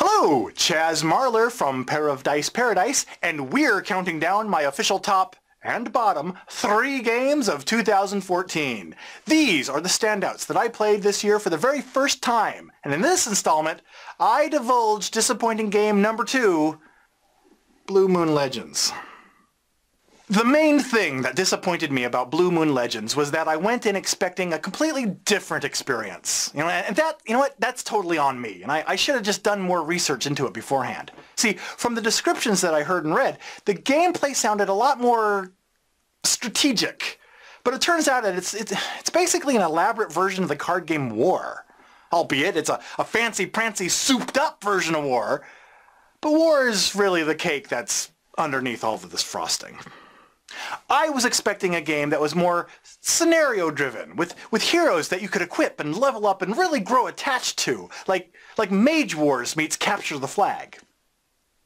Hello, Chaz Marler from Pair of Dice Paradise, and we're counting down my official top and bottom 3 games of 2014. These are the standouts that I played this year for the very first time, and in this installment, I divulge disappointing game number 2, Blue Moon Legends. The main thing that disappointed me about Blue Moon Legends was that I went in expecting a completely different experience. And that's totally on me, and I should have just done more research into it beforehand. See, from the descriptions that I heard and read, the gameplay sounded a lot more strategic. But it turns out that it's basically an elaborate version of the card game War. Albeit it's a fancy-prancy, souped-up version of War. But War is really the cake that's underneath all of this frosting. I was expecting a game that was more scenario-driven, with heroes that you could equip and level up and really grow attached to, like Mage Wars meets Capture the Flag.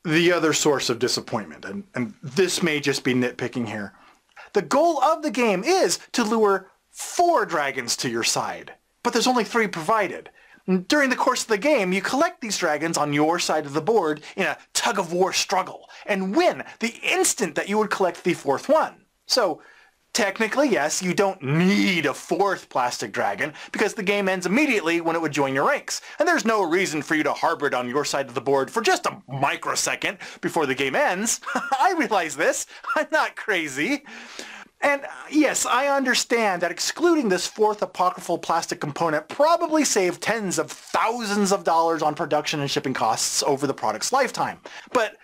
The other source of disappointment, and this may just be nitpicking here, the goal of the game is to lure 4 dragons to your side, but there's only 3 provided. During the course of the game, you collect these dragons on your side of the board in a tug-of-war struggle, and win the instant that you would collect the 4th one. So, technically, yes, you don't need a 4th plastic dragon, because the game ends immediately when it would join your ranks, and there's no reason for you to harbor it on your side of the board for just a microsecond before the game ends. I realize this. I'm not crazy. And yes, I understand that excluding this 4th apocryphal plastic component probably saved tens of thousands of dollars on production and shipping costs over the product's lifetime. But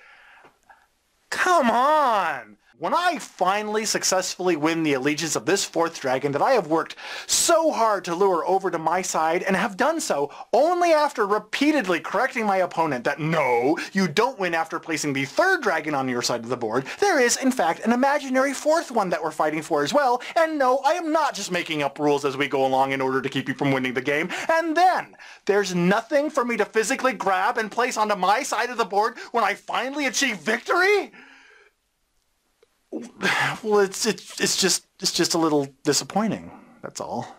come on! When I finally successfully win the allegiance of this 4th dragon that I have worked so hard to lure over to my side, and have done so only after repeatedly correcting my opponent that no, you don't win after placing the 3rd dragon on your side of the board, there is in fact an imaginary 4th one that we're fighting for as well, and no, I am not just making up rules as we go along in order to keep you from winning the game, and then there's nothing for me to physically grab and place onto my side of the board when I finally achieve victory? Well, it's just a little disappointing, that's all.